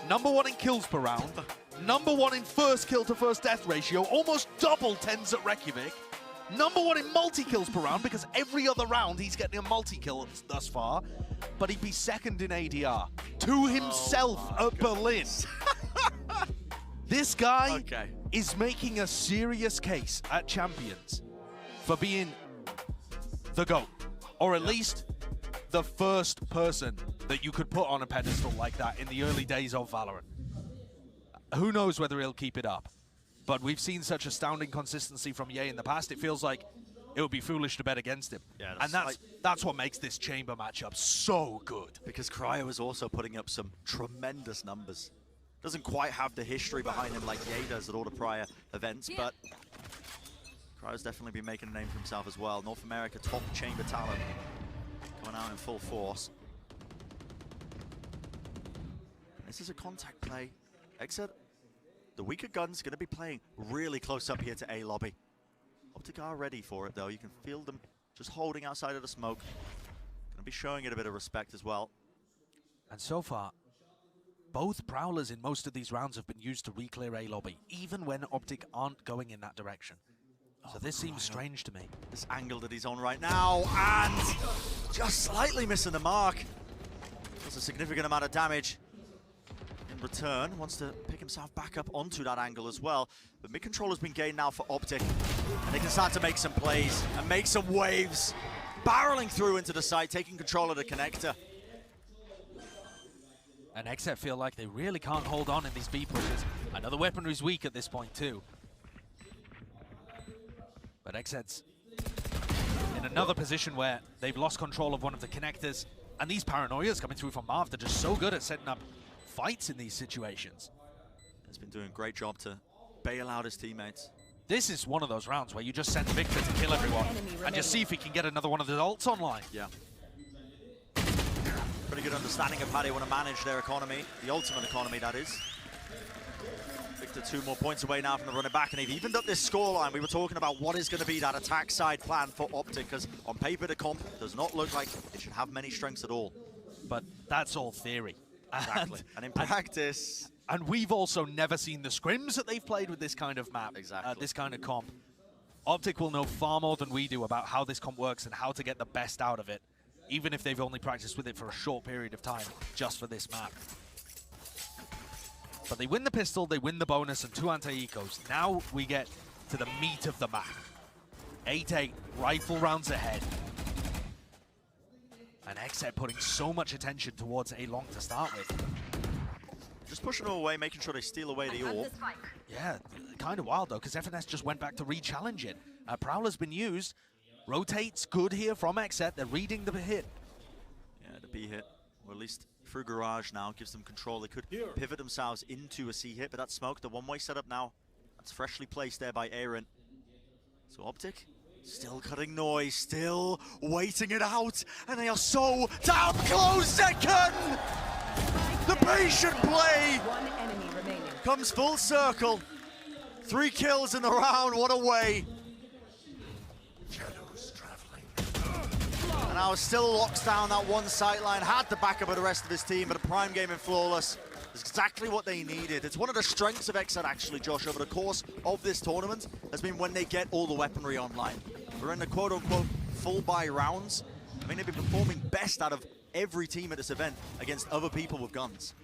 #1 in kills per round, #1 in first kill to first death ratio, almost double 10s at Reykjavik, #1 in multi-kills per round, because every other round he's getting a multi-kill thus far, but he'd be second in ADR to himself at Berlin. This guy is making a serious case at Champions for being the GOAT, or at least the first person that you could put on a pedestal like that in the early days of Valorant. Who knows whether he'll keep it up, but we've seen such astounding consistency from Ye in the past, it feels like it would be foolish to bet against him. Yeah, and that's what makes this chamber matchup so good. Because Cryo is also putting up some tremendous numbers. Doesn't quite have the history behind him like Ye does at all the prior events, but Cryo's definitely been making a name for himself as well. North America top chamber talent coming out in full force. This is a contact play. XSET, the weaker gun's going to be playing really close up here to A lobby. OpTic are ready for it though. You can feel them just holding outside of the smoke. Going to be showing it a bit of respect as well. And so far, both Prowlers in most of these rounds have been used to re-clear A lobby, even when OpTic aren't going in that direction. So this seems strange to me. This angle that he's on right now, and just slightly missing the mark. Does a significant amount of damage. In return, wants to pick himself back up onto that angle as well. The mid-controller's been gained now for OpTic, and they can start to make some plays and make some waves. Barreling through into the site, taking control of the connector. And XSET feel like they really can't hold on in these B pushes. Another weaponry's weak at this point too. But XSET's in another position where they've lost control of one of the connectors. And these paranoias coming through from Marv, they're just so good at setting up fights in these situations. He's been doing a great job to bail out his teammates. This is one of those rounds where you just send Victor to kill everyone and just see if he can get another one of the ults online. Yeah. Pretty good understanding of how they want to manage their economy, the ultimate economy, that is. Victor 2 more points away now from the running back, and they've evened up this scoreline. We were talking about what is going to be that attack side plan for OpTic, because on paper the comp does not look like it should have many strengths at all. But that's all theory. Exactly. And in practice... And we've also never seen the scrims that they've played with this kind of map, this kind of comp. OpTic will know far more than we do about how this comp works and how to get the best out of it, even if they've only practiced with it for a short period of time, just for this map. But they win the pistol, they win the bonus, and 2 anti-ecos. Now we get to the meat of the map. 8-8, rifle rounds ahead. And XSET putting so much attention towards A long to start with. Just pushing them away, making sure they steal away the orb. Yeah, kind of wild though, because FNS just went back to re-challenge it. Prowler's been used. Rotates good here from XSET. They're reading the hit. Yeah, the B hit, or at least through Garage now, gives them control. They could pivot themselves into a C hit, but that smoke, the one-way setup now, that's freshly placed there by Aaron. So OpTic, still cutting noise, still waiting it out, and they are so down close second! The patient play One enemy remaining. comes full circle. 3 kills in the round, what a way. Shadows traveling. And now still locks down that one sightline, had the backup of the rest of his team, but a prime game in Flawless is exactly what they needed. It's one of the strengths of XSET actually, Josh, over the course of this tournament, has been when they get all the weaponry online. We're in the quote-unquote full buy rounds. I mean, they've been performing best out of every team at this event against other people with guns.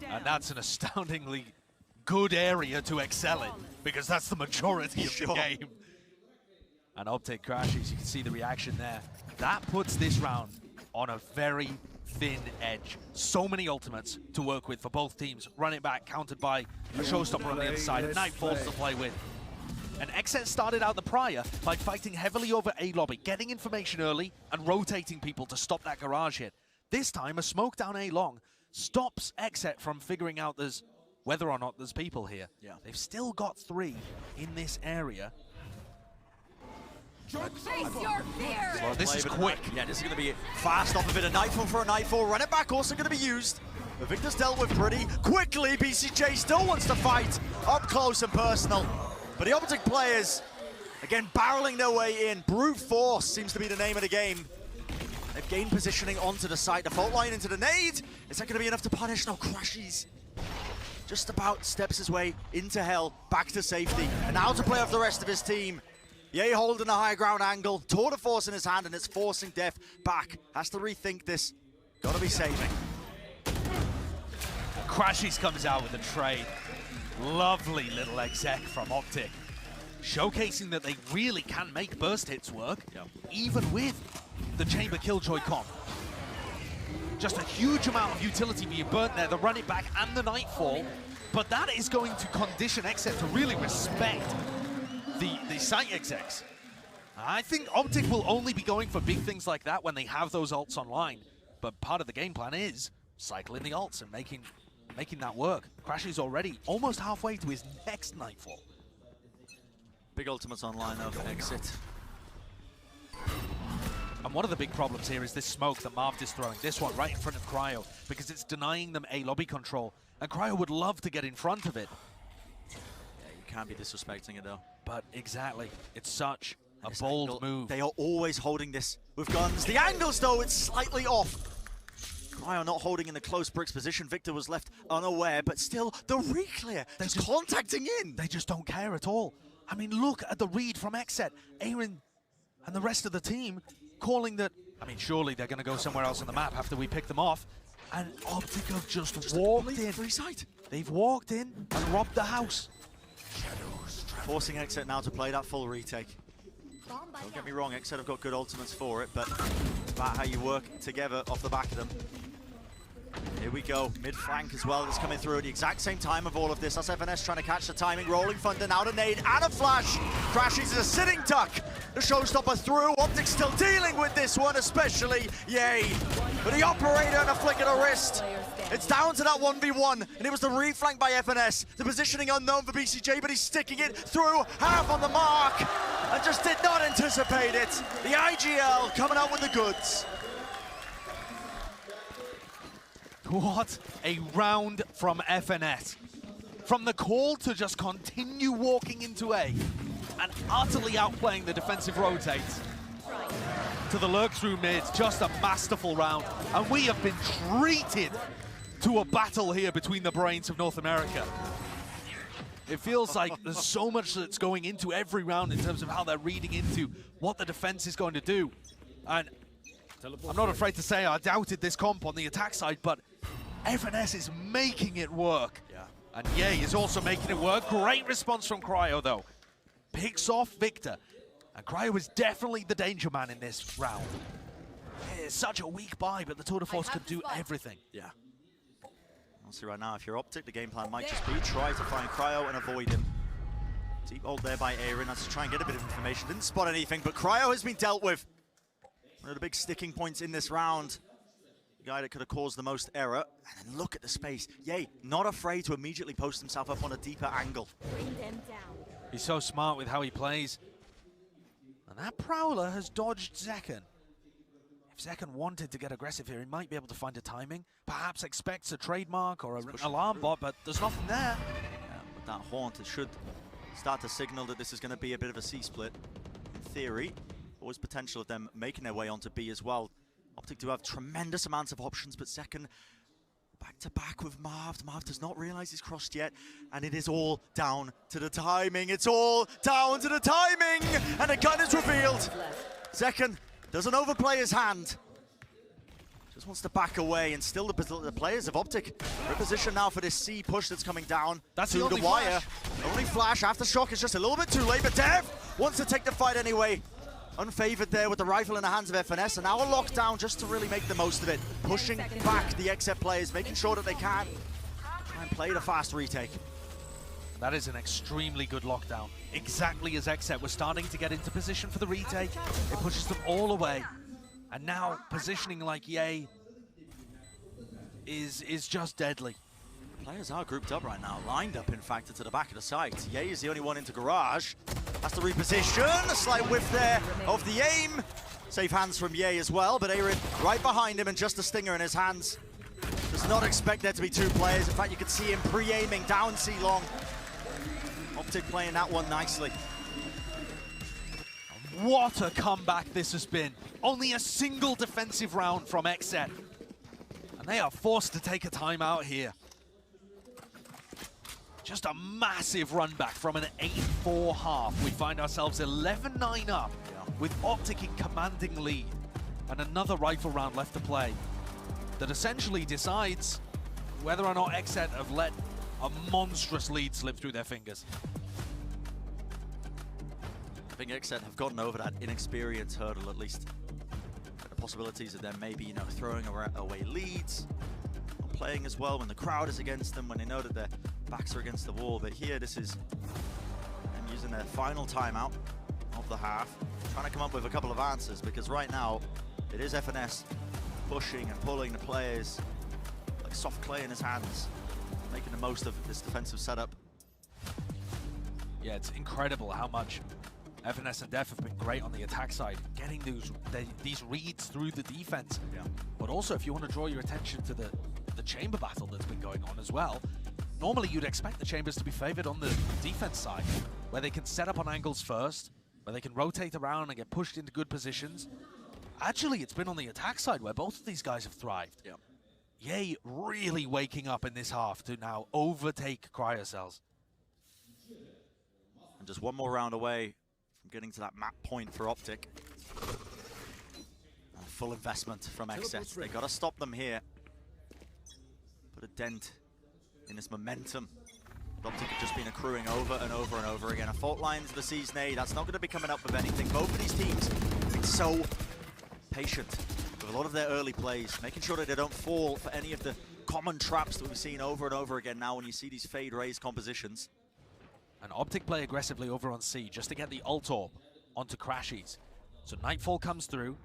And that's an astoundingly good area to excel in, because that's the majority of the game. And OpTic crashes, you can see the reaction there. That puts this round on a very thin edge. So many ultimates to work with for both teams. Run it back, countered by a showstopper on the other side. Nightfalls to play with. And XSET started out the prior by fighting heavily over A lobby, getting information early and rotating people to stop that garage hit. This time, a smoke down A long stops XSET from figuring out whether or not there's people here. Yeah. They've still got 3 in this area. Face your fear! So this is quick. Yeah, this is going to be fast off a bit of Nightfall for a Nightfall. Run it back, also going to be used. But Victor's dealt with pretty quickly. BCJ still wants to fight up close and personal. But the OpTic players, again, barreling their way in. Brute force seems to be the name of the game. They've gained positioning onto the site. The fault line into the nade. Is that going to be enough to punish? No, Crashies just about steps his way into hell, back to safety. And now to play off the rest of his team. Yay holding a high ground angle. Tour de force in his hand, and it's forcing Def back. Has to rethink this. Gotta be saving. Crashies comes out with a trade. Lovely little exec from OpTic. Showcasing that they really can make burst hits work, even with the Chamber Killjoy comp. Just a huge amount of utility being burnt there, the run it back and the Nightfall. But that is going to condition XSET to really respect the site execs. I think OpTic will only be going for big things like that when they have those ults online. But part of the game plan is cycling the ults and making that work. Crash is already almost halfway to his next Nightfall. Big ultimates online though for XSET. And one of the big problems here is this smoke that Marv is throwing. This one right in front of Cryo, because it's denying them A lobby control. And Cryo would love to get in front of it. Yeah, you can't be disrespecting it though. But exactly, it's such a bold move. They are always holding this with guns. The angles though, it's slightly off. Cryo not holding in the close bricks position. Victor was left unaware, but still the re-clear. They're just contacting in. They just don't care at all. I mean, look at the read from XSET. Aaron and the rest of the team calling that, I mean, surely they're going to go somewhere else on the map after we pick them off. And OpTic have just walked in. Free site. They've walked in and robbed the house. Forcing XSET now to play that full retake. Don't get me wrong, XSET have got good ultimates for it, but it's about how you work together off the back of them. Here we go, mid-flank as well, that's coming through at the exact same time of all of this. That's FNS trying to catch the timing, rolling thunder, now a nade and a flash. Crashes is a sitting duck. The showstopper through, OpTic still dealing with this one, especially Yay. But the operator and a flick of the wrist. It's down to that 1v1, and it was the reflank by FNS. The positioning unknown for BCJ, but he's sticking it through, half on the mark, and just did not anticipate it. The IGL coming out with the goods. What a round from FNS. From the call to just continue walking into A and utterly outplaying the defensive rotates, to the lurk through mid, just a masterful round. And we have been treated to a battle here between the brains of North America. It feels like there's so much that's going into every round in terms of how they're reading into what the defense is going to do. And I'm not afraid to say I doubted this comp on the attack side, but FNS is making it work. Yeah. And Yay is also making it work. Great response from Cryo, though. Picks off Victor. And Cryo is definitely the danger man in this round. It's such a weak buy, but the Tour de Force could do everything. Yeah. Honestly, right now, if you're OpTic, the game plan might just be try to find Cryo and avoid him. Deep ult there by Aaron. That's to try and get a bit of information. Didn't spot anything, but Cryo has been dealt with. One of the big sticking points in this round. The guy that could have caused the most error. And then look at the space. Yay, not afraid to immediately post himself up on a deeper angle. Bring them down. He's so smart with how he plays. And that Prowler has dodged Zekken. If Zekken wanted to get aggressive here, he might be able to find a timing. Perhaps expects a trademark or an alarm bot, but there's nothing there. Yeah, with that Haunt, it should start to signal that this is going to be a bit of a C-split. In theory, always potential of them making their way onto B as well. OpTic do have tremendous amounts of options, but Zekken back-to-back with Marv. Marv does not realize he's crossed yet, and it is all down to the timing. It's all down to the timing, and a gun is revealed. Zekken doesn't overplay his hand. Just wants to back away, and still the players of OpTic are in position now for this C push that's coming down. That's to the only wire. flash. Only flash. Aftershock is just a little bit too late, but Dev wants to take the fight anyway. Unfavored there with the rifle in the hands of FNS, and now a lockdown just to really make the most of it. Pushing back the XSET players, making sure that they can try and play the fast retake. That is an extremely good lockdown. Exactly as XSET was starting to get into position for the retake. It pushes them all away. And now positioning like Yay is just deadly. Players are grouped up right now, lined up in fact to the back of the site. Yay is the only one into garage. Has to reposition, a slight whiff there of the aim. Safe hands from Yay as well, but Aaron right behind him and just a stinger in his hands. Does not expect there to be two players. In fact, you could see him pre-aiming down C long. OpTic playing that one nicely. What a comeback this has been. Only a single defensive round from XSET. And they are forced to take a timeout here. Just a massive run back from an 8-4 half. We find ourselves 11-9 up with OpTic in commanding lead. And another rifle round left to play that essentially decides whether or not XSET have let a monstrous lead slip through their fingers. I think XSET have gotten over that inexperience hurdle at least. The possibilities of them maybe, you know, throwing away leads, playing as well when the crowd is against them, when they know that their backs are against the wall. But here, this is them using their final timeout of the half, trying to come up with a couple of answers, because right now it is FNS pushing and pulling the players like soft clay in his hands, making the most of this defensive setup. Yeah, it's incredible how much FNS and Def have been great on the attack side, getting these reads through the defense. Yeah. But also, if you want to draw your attention to the chamber battle that's been going on as well, normally you'd expect the chambers to be favored on the defense side, where they can set up on angles first, where they can rotate around and get pushed into good positions. Actually, it's been on the attack side where both of these guys have thrived. Yeah. Yay, really waking up in this half to now overtake Cryocells. And just one more round away from getting to that map point for OpTic. And full investment from XSET. They gotta stop them here. Put a dent in this momentum. OpTic have just been accruing over and over and over again. A fault line to the Season A, that's not gonna be coming up with anything. Both of these teams have been so patient with a lot of their early plays, making sure that they don't fall for any of the common traps that we've seen over and over again now when you see these fade raise compositions. And OpTic play aggressively over on C just to get the ult orb onto Crashies. So Nightfall comes through,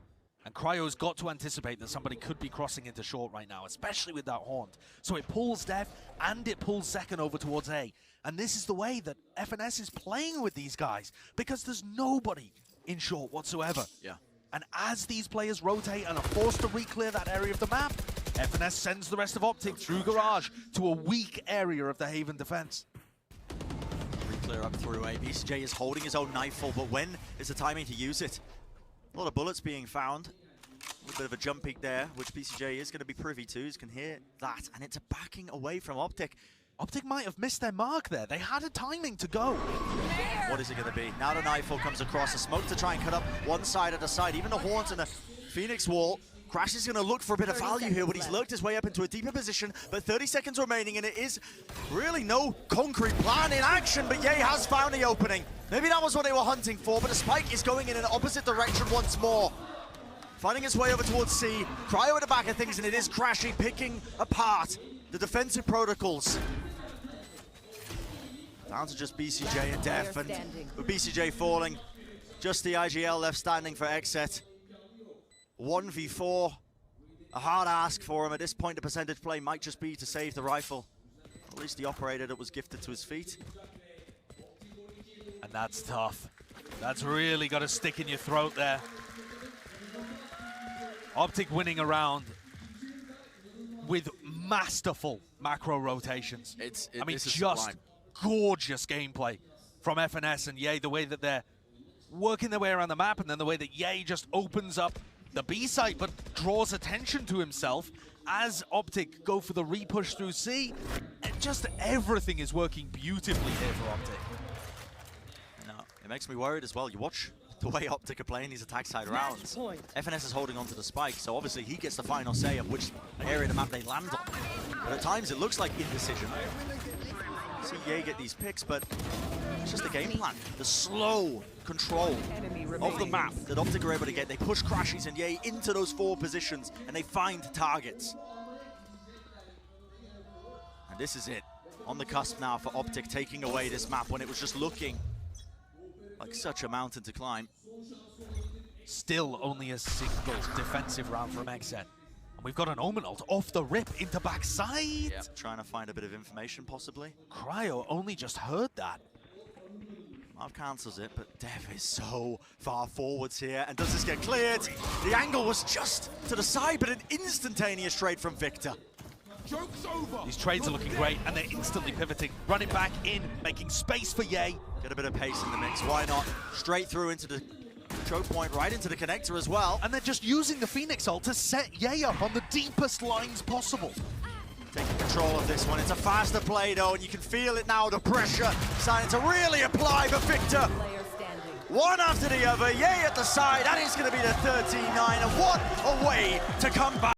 and Cryo's got to anticipate that somebody could be crossing into short right now, especially with that Haunt. So it pulls Def, and it pulls Zekken over towards A. And this is the way that FNS is playing with these guys, because there's nobody in short whatsoever. Yeah. And as these players rotate and are forced to re-clear that area of the map, FNS sends the rest of OpTic through Garage to a weak area of the Haven defense. Clear up through A. BCJ is holding his own Nightfall, but when is the timing to use it? A lot of bullets being found. A little bit of a jump peek there, which BCJ is going to be privy to. You can hear that, and it's a backing away from OpTic. OpTic might have missed their mark there. They had a timing to go. What is it going to be? Now the Nightfall comes across. A smoke to try and cut up one side at a side. Even the Haunt and the Phoenix Wall. Crash is going to look for a bit of value here, but he's lurked his way up into a deeper position. But 30 seconds remaining, and it is really no concrete plan in action, but Yay has found the opening. Maybe that was what they were hunting for, but the spike is going in an opposite direction once more. Finding his way over towards C. Cryo at the back of things, and it is Crashy picking apart the defensive protocols. Down to just BCJ and Def, and with BCJ falling, just the IGL left standing for XSET. 1v4, a hard ask for him. At this point, the percentage play might just be to save the rifle. At least the operator that was gifted to his feet. And that's tough. That's really got to stick in your throat there. OpTic winning a round with masterful macro rotations. I mean, just gorgeous gameplay from FNS and Ye, the way that they're working their way around the map, and then the way that Ye just opens up the B site but draws attention to himself as OpTic go for the repush through C. And just everything is working beautifully here for OpTic. No, it makes me worried as well. You watch the way OpTic are playing these attack side rounds. FNS is holding onto the spike, so obviously he gets the final say of which area of the map they land on. But at times it looks like indecision. See Ye get these picks, but it's just the game plan. The slow control of the map that OpTic are able to get. They push Crashies and Ye into those 4 positions, and they find targets. And this is it. On the cusp now for OpTic, taking away this map when it was just looking like such a mountain to climb. Still only a single defensive round from XSET. And we've got an Omen ult off the rip into backside. Yeah, trying to find a bit of information possibly. Cryo only just heard that. Marv cancels it, but Dev is so far forwards here. And does this get cleared? The angle was just to the side, but an instantaneous trade from Victor. These trades are looking great, and they're instantly pivoting, running back in, making space for Ye. Get a bit of pace in the mix, why not? Straight through into the choke point, right into the connector as well. And they're just using the Phoenix ult to set Ye up on the deepest lines possible. Taking control of this one. It's a faster play though, and you can feel it now, the pressure starting to really apply for Victor. One after the other, Ye at the side, that is going to be the 13-9, and what a way to come back.